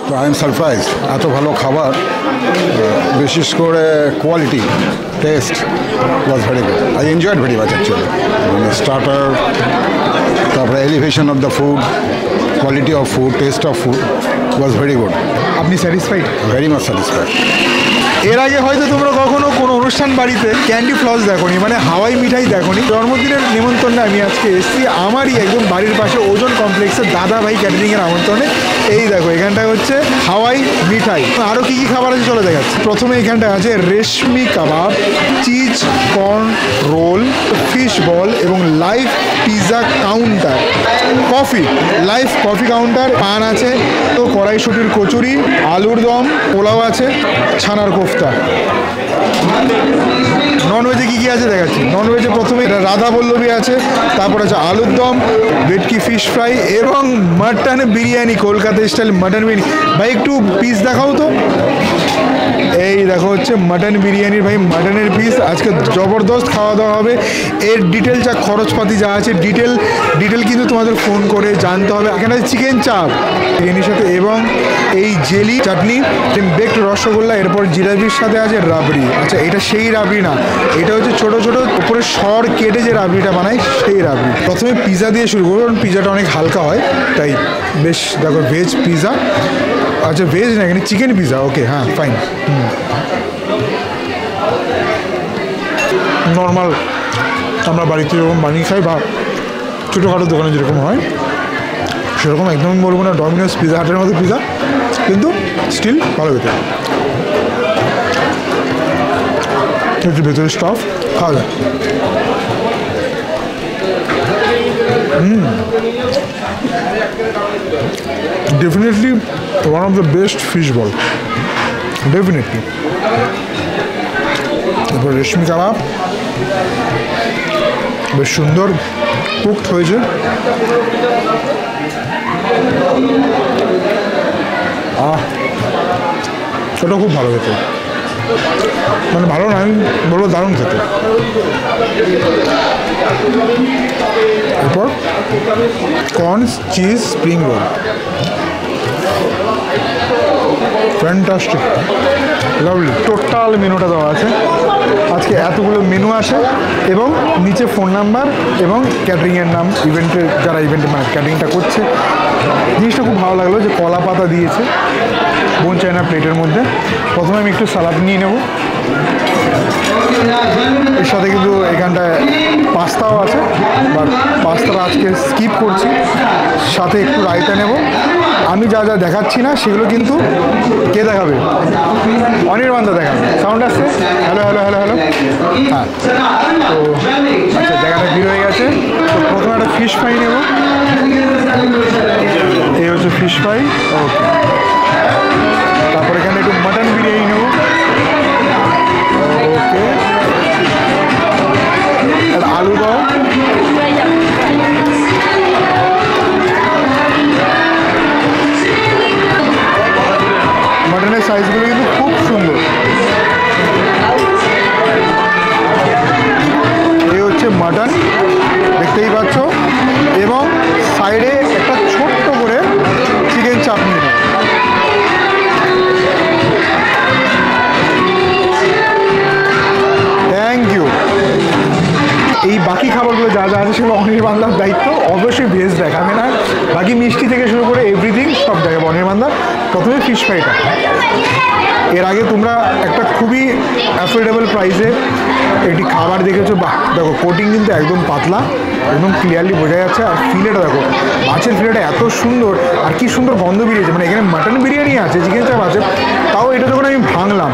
তো I am surprise, এত ভালো খাবার, বিশেষ করে quality, test was very good. I enjoyed very much actually. মানে স্টার্টার, তারপরে elevation of the food, quality of food, test of food was very good. আপনি স্যাটিসফাইড? Very much satisfied. এর আগে হয়তো তোমরা কখনো কোনো অনুষ্ঠান বাড়িতে ক্যান্ডি ফ্লস দেখোনি, মানে হাওয়াই মিঠাই দেখোনি। জন্মদিনের নিমন্ত্রণে আমি আজকে এসেছি আমারই একদম বাড়ির পাশে ওজন কমপ্লেক্সের দাদা ভাই ক্যাটারিংয়ের আমন্ত্রণে। এই দেখো এখানটায় হচ্ছে হাওয়াই মিঠাই, আরও কী কী খাবার আছে চলে দেখাচ্ছে। প্রথমে এখানটায় আছে reshmi kabab, cheese corn roll, fish ball এবং live pizza counter, coffee, live coffee counter, paan আছে, তো কড়াইশুটির কচুরি, আলুর দম, পোলাও আছে, ছানার কোফতা। ননভেজে কী কী আছে দেখাচ্ছি। ননভেজে প্রথমে রাধা বল্লভী আছে, তারপর আছে আলুর দম, ভেটকি ফিশ ফ্রাই এবং mutton biryani, Kolkata style mutton biryani. ভাই একটু পিস দেখাও তো। এই দেখো হচ্ছে মাটন বিরিয়ানির ভাই মাটনের পিস। আজকে জবরদস্ত খাওয়া দাওয়া হবে। এর ডিটেল যা খরচপাতি যা আছে ডিটেল কিন্তু তোমাদের ফোন করে জানতে হবে। এখানে আছে চিকেন চাপ বিরিয়ানির সাথে এবং এই জেলি চাটনি, বেকড রসগোল্লা, এরপর জিলাপির সাথে আছে রাবড়ি। আচ্ছা এটা সেই রাবড়ি না, এটা হচ্ছে ছোটো ছোটো উপরে সর কেটে যে রাবড়িটা বানায় সেই রাবড়ি। প্রথমে পিৎজা দিয়ে শুরু করবো কারণ পিৎজাটা অনেক হালকা হয় তাই। বেশ দেখো ভেজ পিৎজা, আচ্ছা ভেজ না এখানে চিকেন পিৎজা, ওকে হ্যাঁ ফাইন। নর্মাল আমরা বাড়িতে যেরকম বানিয়ে খাই বা ছোটোখাটো দোকানে যেরকম হয় সেরকম একদমই বলবো না ডমিনোস পিৎজা হাটের মতো পিৎজা, কিন্তু স্টিল ভালো খেতে। একটু ভেতরে স্টাফ খাওয়া যায়। Definitely one of the best fish ball, definitely. তারপর রেশমি কাবাব বেশ সুন্দর কুকড হয়েছে। ওটা খুব ভালো খেতে, মানে ভালো না আমি বলবো দারুণ খেতে। এরপর corn cheese spring roll, fantastic, lovely. Total মেনুটা দেওয়া আছে। আজকে এতগুলো মেনু আসে এবং নিচে ফোন নাম্বার এবং ক্যাটারিংয়ের নাম, ইভেন্টের যারা ইভেন্টে মানে ক্যাটারিংটা করছে। জিনিসটা খুব ভালো লাগলো যে কলা পাতা দিয়েছে বোন চায়না প্লেটের মধ্যে। প্রথমে আমি একটু সালাদ নিয়ে নেব, এর সাথে কিন্তু এখানটায় পাস্তাও আছে, বাট পাস্তাটা আজকে স্কিপ করছি। সাথে একটু রায়তা নেব। আমি যা যা দেখাচ্ছি না সেগুলো কিন্তু কে দেখাবে? অনির্বাণদা দেখাবে। সাউন্ড আসছে, হ্যালো হ্যালো হ্যালো হ্যালো। হ্যাঁ, তো আচ্ছা জায়গাটা ভিড় হয়ে গেছে। তো প্রথমে একটা ফিশ ফ্রাই নেব। এই হচ্ছে ফিশ ফ্রাই, ওকে। তারপর এখানে একটু মাটন বিরিয়ানি নেব, ওকে। আলু দাও, মাটনের সাইজগুলো কিন্তু খুব সুন্দর। এই হচ্ছে মাটন, দেখতেই পাচ্ছ, এবং সাইডে একটা ছোট্ট করে চিকেন চাটনি নেব। Thank you. এই বাকি খাবারগুলো যা যা আছে সেগুলো অনির্বাণদার দায়িত্ব, অবশ্যই ভেজ দেখাবে না, বাকি মিষ্টি থেকে শুরু করে এভরিথিং সব দেখাবে অনির্বাণদা। প্রথমে ফিশ ফ্রাইটা। এর আগে তোমরা একটা খুবই অ্যাফোর্ডেবল প্রাইসে একটি খাবার দেখেছো। বাহ দেখো কোটিং কিন্তু একদম পাতলা, একদম ক্লিয়ারলি বোঝা যাচ্ছে। আর ফিলেটা দেখো, মাছের ফিলেটা এত সুন্দর, আর কি সুন্দর গন্ধ বেরিয়েছে। মানে এখানে মাটন বিরিয়ানি আছে, চিকেন চাপ আছে, তাও এটা যখন আমি ভাঙলাম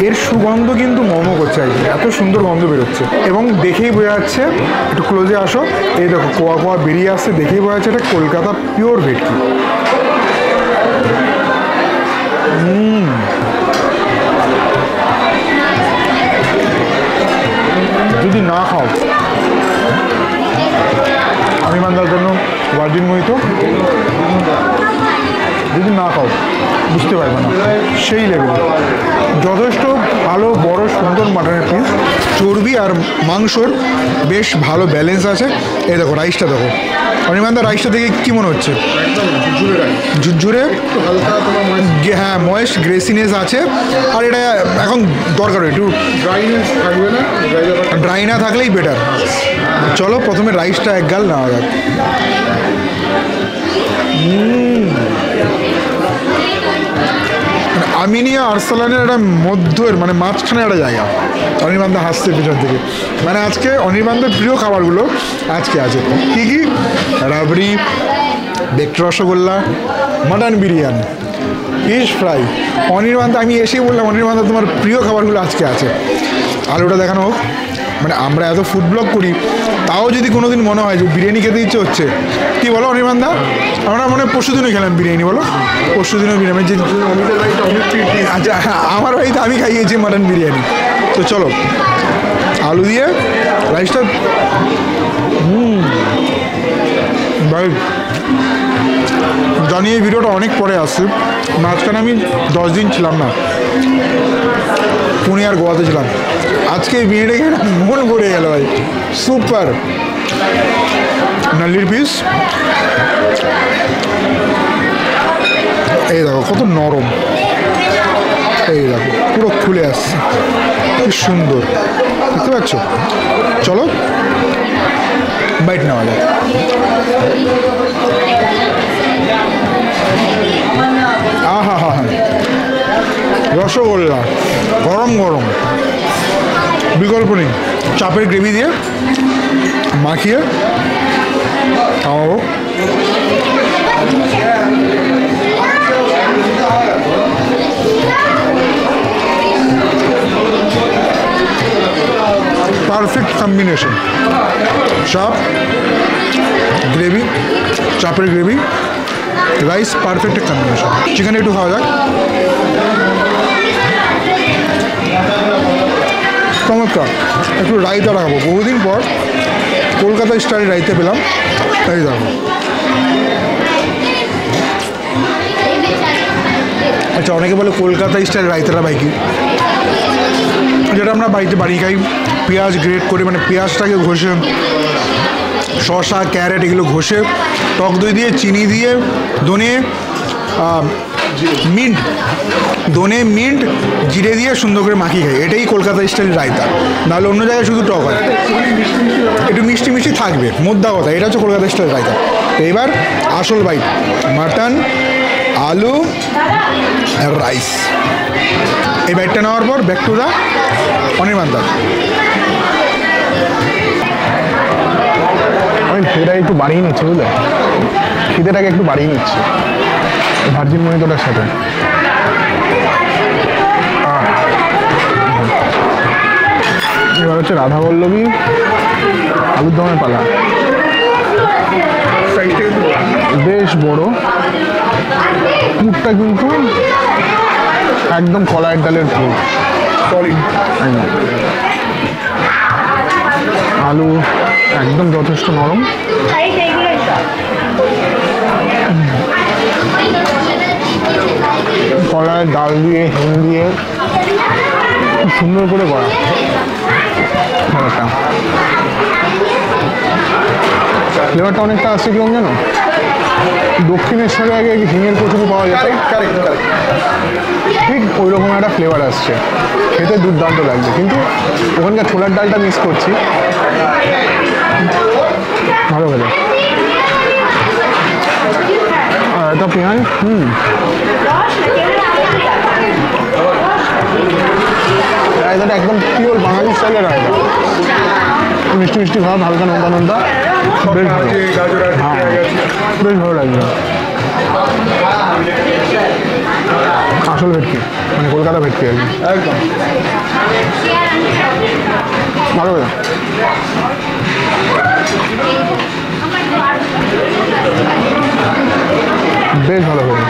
এর সুগন্ধ কিন্তু মোমো করছে আর কি, এত সুন্দর গন্ধ বেরোচ্ছে। এবং দেখেই বোঝা যাচ্ছে, একটু ক্লোজে আসো, এই দেখো কোয়া কোয়া বেরিয়ে আসছে, দেখেই বোঝা যাচ্ছে এটা কলকাতা পিওর ভেটকি। যদি না খাও, অনির্বাণদার জন্য ভার্জিন মোহিতো, যদি না খাও বুঝতে পারবে না, সেই লেভেল। যথেষ্ট ভালো বড় সুন্দর মাটনের পিস, চর্বি আর মাংসর বেশ ভালো ব্যালেন্স আছে। এই দেখো রাইসটা দেখো অনির্বাণদা, রাইসটা দেখে কী মনে হচ্ছে? ঝুরঝুরে, হ্যাঁ ময়েস্ট গ্রেসিনেস আছে। আর এটা এখন দরকার একটু ড্রাই না থাকলেই বেটার। চলো প্রথমে রাইসটা এক গাল নেওয়া যাক। আমিনিয়া আরসালানের একটা মধ্যের মানে মাঝখানে একটা জায়গা। অনির্বাণদা হাসছে পিছন থেকে, মানে আজকে অনির্বাণদের প্রিয় খাবারগুলো আজকে আছে। কী কী? Rabri, baked rasgulla, mutton biryani, fish fry. অনির্বাণদা, আমি এসেই বললাম অনির্বাণদা তোমার প্রিয় খাবারগুলো আজকে আছে। আলুটা দেখানো হোক। মানে আমরা এত ফুড ব্লগ করি, তাও যদি কোনো দিন মনে হয় যে বিরিয়ানি খেতে ইচ্ছে হচ্ছে, কি বলো অনির্বাণদা? আমরা মনে হয় পরশু দিনও খেলাম বিরিয়ানি, বলো পরশু দিনও বিরিয়ানি। আচ্ছা আমার বাড়িতে আমি খাইয়েছি মাটন বিরিয়ানি। তো চলো আলু দিয়ে রাইসটা, ভাই জানি এই ভিডিওটা অনেক পরে আসছে, মাঝখানে আমি 10 দিন ছিলাম না, পুনে আর গোয়াতে ছিলাম। আজকে এই বিরিয়ানি খেয়ে মন ভরে গেল ভাই, সুপার। নাল্লির পিস এই দেখো কত নরম, এই দেখো পুরো খুলে আসছে, কি সুন্দর দেখতে পাচ্ছ। চলো বাইট নেওয়া যায়। আহা হা হা, রসগোল্লা গরম গরম, বিকল্প নেই। চাপের গ্রেভি দিয়ে মাখিয়ে খাওয়াবো। পারফেক্ট কম্বিনেশন, চাপ গ্রেভি, চাপের gravy, rice, perfect combination. Chicken একটু খাওয়া যাক। চমৎকার। একটু রায়তা রাখবো, বহুদিন পর কলকাতা স্টাইলে রায়তা পেলাম। এই দেখো, আচ্ছা অনেকে বলে কলকাতা স্টাইল রায়তাটা বাইকি, যেটা আমরা বাড়িতে বানিয়ে খাই। পেঁয়াজ গ্রেট করে, মানে পেঁয়াজটাকে ঘষে, শসা ক্যারেট এগুলো ঘষে, টক দই দিয়ে, চিনি দিয়ে, ধনে মিন্ট, ধনে মিন্ট জিরে দিয়ে সুন্দর করে মাখিয়ে খাই। এটাই কলকাতা স্টাইল রায়তা, নাহলে অন্য জায়গায় শুধু টক হয়, একটু মিষ্টি মিষ্টি থাকবে, মোদ্দা কথা। এটা হচ্ছে কলকাতা স্টাইল রায়তা। তো এবার আসল বাইট, মাটন, আলু আর রাইস। এই বাইটটা নেওয়ার পর ব্যাক টু দা অনির্বাণদা। আমি খিদেটা একটু বাড়িয়ে নিচ্ছি, বুঝলে, খিদেটাকে একটু বাড়িয়ে নিচ্ছি ভার্জিন মহিতোটার সাথে। এবার হচ্ছে রাধা বল্লভী আলুর দমের পালা, বেশ বড়। পুরটা কিন্তু একদম কলাইয়ের ডালের পুর, একদম। আলু একদম যথেষ্ট নরম, কলার ডাল দিয়ে হিং দিয়ে খুব সুন্দর করে করা ব্যাপারটা। ফ্লেভারটা অনেকটা আসছে কিরকম জানো, দক্ষিণেশ্বরে আগে হিঙের কচুরি পাওয়া যেত, ঠিক ওই রকম একটা ফ্লেভার আসছে, খেতে দুর্দান্ত লাগছে। কিন্তু ওখানকার ছোলার ডালটা মিস করছি, ভালো খেলে। আর এটা পেঁয়াজ, রায়তাটা একদম পিওর বাঙালি স্টাইলের রায়তা, মিষ্টি মিষ্টি ভাব, হালকা নোনতা নোনতা, বেশ ভালো। হ্যাঁ বেশ ভালো লাগবে। আসল ভেটকি, মানে কলকাতা ভেটকি আর কি, একদম ভালো লাগে। বেশ ভালো করে,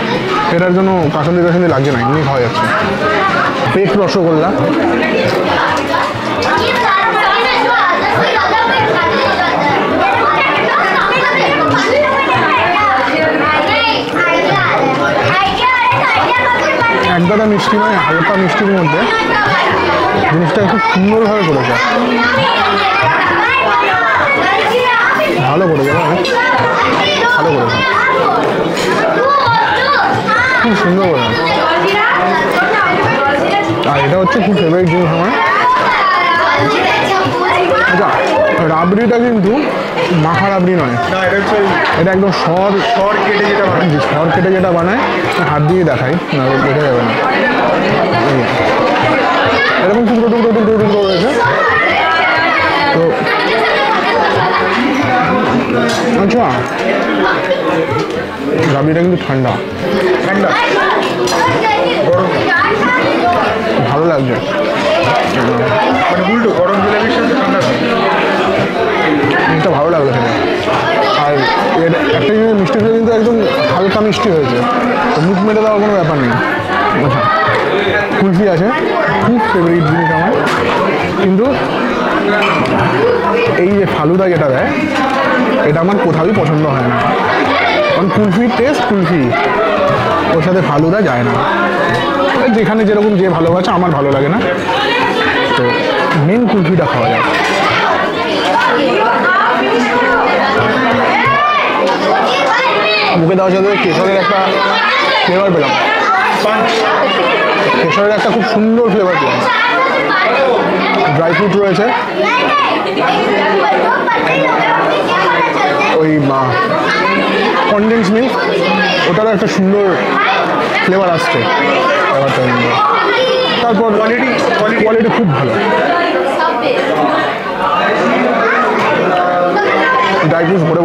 এটার জন্য কাসন্দি টাসন্দি লাগছে না, এমনি খাওয়া যাচ্ছে। বেশ রসগোল্লা, একগাদা মিষ্টি মানে হালকা মিষ্টির মধ্যে জিনিসটা খুব সুন্দরভাবে করেছে, ভালো করেছে, ভালো করেছে, খুব সুন্দর করে। আর এটা হচ্ছে খুব ফেভারিট জিনিস আমার। আচ্ছা, রাবড়িটা কিন্তু মাখা রাবড়ি নয়, এটা একদম সর কেটে যেটা বানায়, হাত দিয়ে দেখাই না, দেখা যাবে না, এরকম টুকরো টুকরো টুকরো টুকরো রয়েছে। তো আচ্ছা, রাবড়িটা কিন্তু ঠান্ডা ঠান্ডা, ভালো লাগছে, মানে উল্টো গরম জিলাপির সাথে ঠান্ডা জিনিসটা ভালো লাগলো খেতে। আর এর একটা জিনিস মিষ্টি খেলে কিন্তু একদম হালকা মিষ্টি হয়েছে, তো মুখ মেটে দেওয়ার কোনো ব্যাপার নেই। আচ্ছা, কুলফি আছে, খুব ফেভারিট জিনিস আমার, কিন্তু এই যে ফালুদা যেটা দেয় এটা আমার কোথাওই পছন্দ হয় না, কারণ কুলফির টেস্ট কুলফি, ওর সাথে ফালুদা যায় না। যেখানে যেরকম যে ভালোবাসে, আমার ভালো লাগে না, তো মেন কুলফিটা খাওয়া যায়। মুখে দেওয়ার সাথে কেশরের একটা ফ্লেভার পেলাম, কেশরের একটা খুব সুন্দর ফ্লেভার পেলাম, ড্রাই ফ্রুট রয়েছে, ওই কনডেন্স মিল্ক ওটারও একটা সুন্দর ফ্লেভার আসছে ব্যাপারটার মধ্যে। তারপর কোয়ালিটি খুব ভালো, ড্রাই ফ্রুটস ভরে